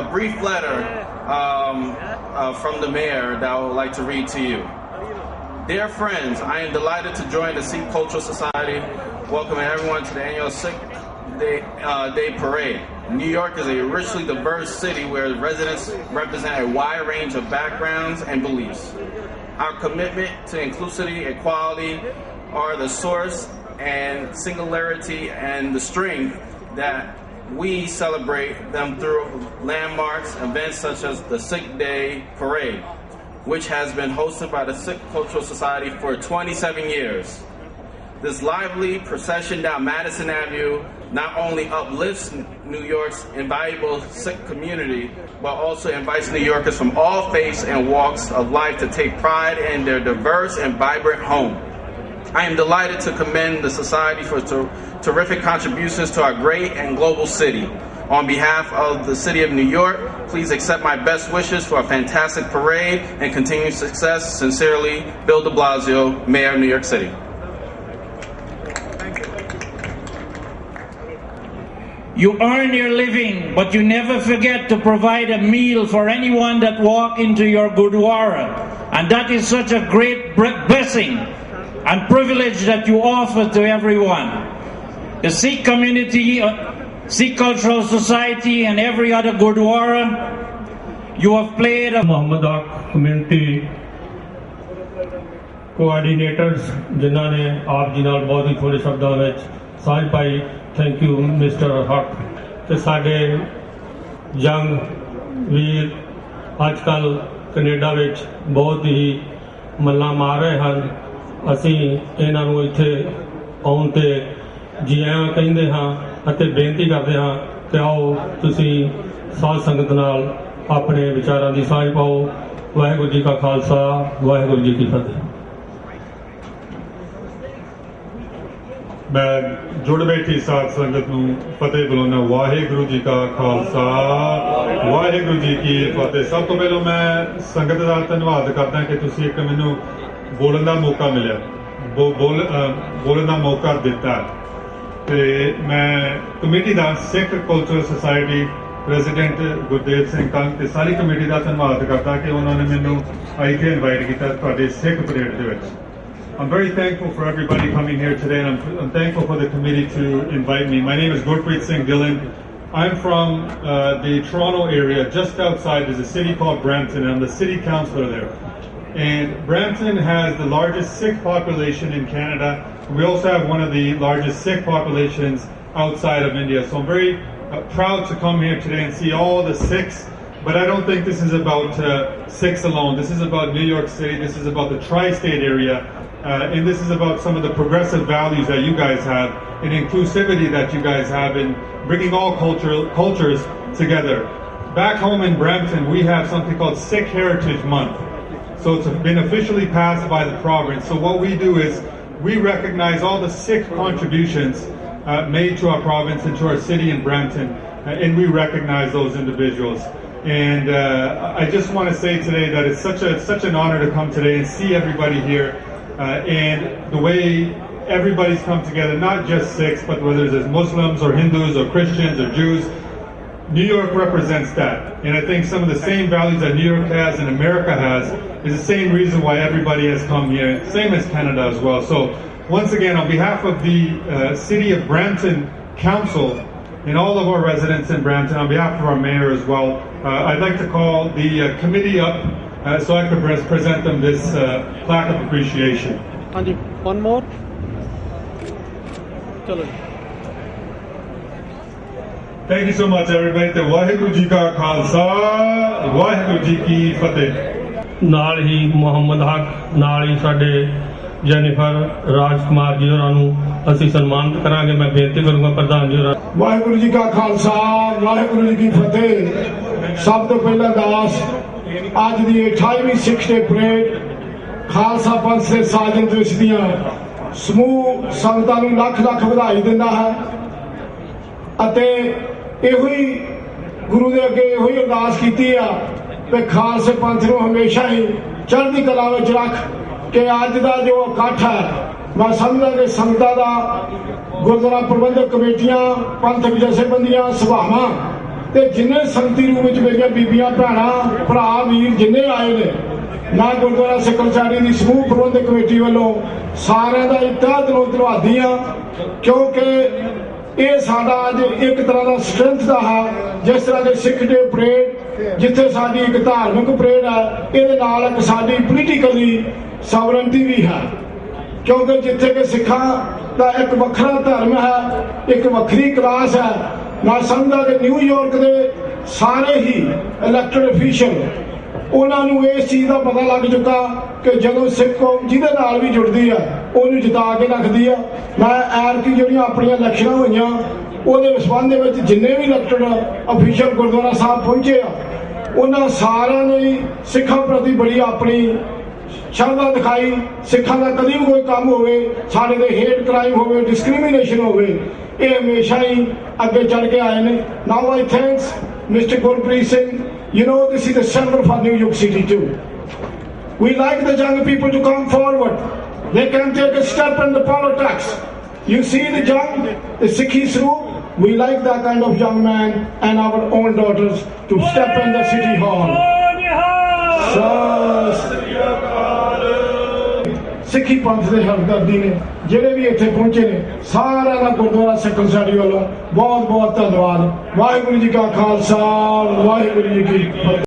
a brief letter from the mayor that I would like to read to you. Dear friends, I am delighted to join the Sikh Cultural Society, welcoming everyone to the annual Sikh Day Parade. New York is a richly diverse city where residents represent a wide range of backgrounds and beliefs. Our commitment to inclusivity and equality are the source and singularity and the strength that we celebrate them through landmarks, events such as the Sikh Day Parade, which has been hosted by the Sikh Cultural Society for 27 years. This lively procession down Madison Avenue not only uplifts New York's invaluable Sikh community, but also invites New Yorkers from all faiths and walks of life to take pride in their diverse and vibrant home. I am delighted to commend the Society for terrific contributions to our great and global city. On behalf of the City of New York, please accept my best wishes for a fantastic parade and continued success. Sincerely, Bill de Blasio, Mayor of New York City. You earn your living, but you never forget to provide a meal for anyone that walk into your Gurdwara. And that is such a great blessing and privilege that you offer to everyone. The Sikh community, Sikh Cultural Society and every other Gurdwara, you have played a Muhammad Haq community coordinators जिन्हों ने आप जी नाल बहुत ही थोड़े शब्दों में साझ पाई thank you mister हक ते साडे यंग वीर अजकल कनेडा विच बहुत ही मल्ला मार रहे हैं असी इन्हां नूं इत्थे आउण ते जी आयां कहिंदे हां अते बेनती करदे हां कि आओ तुसीं साध संगत नाल अपने विचारां दी साझ पाओ वाहिगुरू जी का खालसा वाहिगुरू जी की फतेह मैं जुड़ बैठी साध संगत नूं फतेह बुलाना वाहिगुरू जी का खालसा वाहिगुरू जी की फतेह सब तो पहलों मैं संगत दा धन्नवाद करदा कि तुसीं एक मैनूं बोलण दा मौका मिलिया बोलण दा मौका दिता ते मैं कमेटी दा Sikh cultural society president Gurdev Singh Kang ते सारी कमेटी दा धन्नवाद करदा कि उन्होंने मैनूं इत्थे इनवाइट कीता तुहाडे Sikh parade they which I'm very thankful for everybody coming here today, and I'm thankful for the committee to invite me. My name is Gurpreet Singh Gillen. I'm from the Toronto area, just outside. There's a city called Brampton, and I'm the city councillor there. And Brampton has the largest Sikh population in Canada. We also have one of the largest Sikh populations outside of India. So I'm very proud to come here today and see all the Sikhs. But I don't think this is about Sikhs alone. This is about New York City. This is about the tri-state area. And this is about some of the progressive values that you guys have and inclusivity that you guys have in bringing all cultures together. Back home in Brampton, we have something called Sikh Heritage Month. So it's been officially passed by the province. So what we do is we recognize all the Sikh contributions made to our province and to our city in Brampton, and we recognize those individuals. And I just want to say today that it's such an honor to come today and see everybody here. And the way everybody's come together, not just Sikhs, but whether it's Muslims or Hindus or Christians or Jews, New York represents that. And I think some of the same values that New York has and America has is the same reason why everybody has come here, same as Canada as well. So once again, on behalf of the City of Brampton Council and all of our residents in Brampton, on behalf of our mayor as well, I'd like to call the committee up so I could present them this plaque of appreciation. Anji, one more. Chalo. Thank you so much, everybody. The Waheguru Ji ka Khalsa, Waheguru Ji ki Fateh. ਨਾਲ ਹੀ ਮੁਹੰਮਦ ਹਕ ਨਾਲ ਹੀ ਸਾਡੇ Jennifer ਰਾਜਕੁਮਾਰ ਜੀ ਹੋਰਾਂ ਨੂੰ ਅਸੀਂ ਸਨਮਾਨਿਤ ਕਰਾਂਗੇ ਮੈਂ ਬੇਨਤੀ ਕਰੂੰਗਾ ਪ੍ਰਧਾਨ ਜੀ ਹੋਰਾਂ ਵਾਹਿਗੁਰੂ ਜੀ ਕਾ ਖਾਲਸਾ ਵਾਹਿਗੁਰੂ ਜੀ ਕੀ ਫਤਿਹ ਸਭ ਤੋਂ ਪਹਿਲਾਂ ਦਾਸ ਅੱਜ ਦੀ 28ਵੀਂ ਸਿੱਖ ਡੇ ਪਰੇਡ ਖਾਲਸਾ ਪੰਥ ਦੇ ਸਾਜਨ ਦਿਵਸ ਦੀਆਂ ਸਮੂਹ ਸੰਗਤਾਂ ਨੂੰ ਲੱਖ ਲੱਖ ਵਧਾਈ ਦਿੰਦਾ ਹੈ ਅਤੇ ਇਹੋ ਹੀ ਗੁਰੂ ਦੇ ਅੱਗੇ ਇਹੋ ਹੀ ਅਰਦਾਸ ਕੀਤੀ ਆ ਕਿ ਖਾਲਸੇ ਪੰਥ ਨੂੰ ਹਮੇਸ਼ਾ ਹੀ ਚੜ੍ਹਦੀ ਕਲਾ ਵਿੱਚ ਰੱਖ ਕਿ ਅੱਜ ਦਾ ਜੋ ਇਕੱਠ ਹੈ ਮੈਂ ਸਮਝਦਾ ਕਿ ਸੰਗਤਾਂ ਦਾ ਗੁਰਦੁਆਰਾ ਪ੍ਰਬੰਧਕ ਕਮੇਟੀਆਂ ਪੰਥਕ ਜਥੇਬੰਦੀਆਂ ਸਭਾਵਾਂ ਤੇ ਜਿੰਨੇ ਸੰਗਤੀ ਰੂਪ ਵਿੱਚ ਮੇਰੀਆਂ ਬੀਬੀਆਂ ਭੈਣਾਂ ਭਰਾ ਵੀਰ ਜਿੰਨੇ ਆਏ ਨੇ, ਮੈਂ ਗੁਰਦੁਆਰਾ ਸਿੱਖ ਕਚਹਿਰੀ ਦੀ ਸਮੂਹ ਪ੍ਰਬੰਧਕ ਕਮੇਟੀ ਵੱਲੋਂ ਸਾਰਿਆਂ ਦਾ ਤਹਿ ਦਿਲੋਂ ਧੰਨਵਾਦੀ ਹਾਂ, ਕਿਉਂਕਿ ਇਹ ਸਾਡਾ ਅੱਜ ਇੱਕ ਤਰ੍ਹਾਂ ਦਾ ਸਟਰੈਂਥ ਦਾ ਹੈ। ਜਿਸ ਤਰ੍ਹਾਂ ਦੇ ਸਿੱਖ ਡੇ ਪਰੇਡ ਜਿੱਥੇ ਸਾਡੀ ਇੱਕ ਧਾਰਮਿਕ ਪਰੇਡ ਹੈ, ਇਹਦੇ ਨਾਲ ਇੱਕ ਸਾਡੀ ਪੋਲੀਟੀਕਲੀ ਸਵਰਨਟੀ ਵੀ ਹੈ, ਕਿਉਂਕਿ ਜਿੱਥੇ ਕਿ ਸਿੱਖਾਂ ਦਾ ਇੱਕ ਵੱਖਰਾ ਧਰਮ ਹੈ, ਇੱਕ ਵੱਖਰੀ ਕਲਾਸ ਹੈ। ਮੈਂ ਸਮਝਦਾ ਕਿ ਨਿਊਯਾਰਕ ਦੇ ਸਾਰੇ ਹੀ ਇਲੈਕਟਡ ਅਫੀਸ਼ੀਅਲ ਉਹਨਾਂ ਨੂੰ ਇਸ ਚੀਜ਼ ਦਾ ਪਤਾ ਲੱਗ ਚੁੱਕਾ ਕਿ ਜਦੋਂ ਸਿੱਖ ਕੌਮ ਜਿਹਦੇ ਨਾਲ ਵੀ ਜੁੜਦੀ ਆ ਉਹਨੂੰ ਜਿਤਾ ਕੇ ਰੱਖਦੀ ਆ। ਮੈਂ ਐਤਕੀ ਜਿਹੜੀਆਂ ਆਪਣੀਆਂ ਇਲੈਕਸ਼ਨਾਂ ਹੋਈਆਂ ਉਹਦੇ ਸੰਬੰਧ ਦੇ ਵਿੱਚ ਜਿੰਨੇ ਵੀ ਇਲੈਕਟਡ ਅਫੀਸ਼ੀਅਲ ਗੁਰਦੁਆਰਾ ਸਾਹਿਬ ਪਹੁੰਚੇ ਆ, ਉਹਨਾਂ ਸਾਰਿਆਂ ਨੇ ਸਿੱਖਾਂ ਪ੍ਰਤੀ ਬੜੀ ਆਪਣੀ ਸ਼ਰਧਾ ਦਿਖਾਈ। ਸਿੱਖਾਂ ਦਾ ਕਦੀ ਵੀ ਕੋਈ ਕੰਮ ਹੋਵੇ, ਸਾਡੇ ਦੇ ਹੇਟ ਕ੍ਰਾਈਮ ਹੋਵੇ, ਡਿਸਕ੍ਰਿਮੀਨੇਸ਼ਨ ਹੋਵੇ, ਇਹ ਹਮੇਸ਼ਾ ਹੀ ਅੱਗੇ ਚੱਲ ਕੇ ਆਏ ਨੇ। Now I thanks mister Gurpreet Singh. You know, this is the center for New York City too. We like the young people to come forward. They can take a step in the politics. You see the young, the Sikhis group, we like that kind of young man and our own daughters to step in the city hall. ਸਿੱਖੀ ਪੰਥ ਦੇ ਹਮਦਰਦੀ ਨੇ ਜਿਹੜੇ ਵੀ ਇੱਥੇ ਪਹੁੰਚੇ ਨੇ, ਸਾਰਿਆਂ ਦਾ ਗੁਰਦੁਆਰਾ ਸਿੱਖ ਕਚਹਿਰੀ ਵੱਲੋਂ ਬਹੁਤ ਬਹੁਤ ਧੰਨਵਾਦ। ਵਾਹਿਗੁਰੂ ਜੀ ਕਾ ਖਾਲਸਾ, ਵਾਹਿਗੁਰੂ ਜੀ ਕੀ ਫਤਿਹ।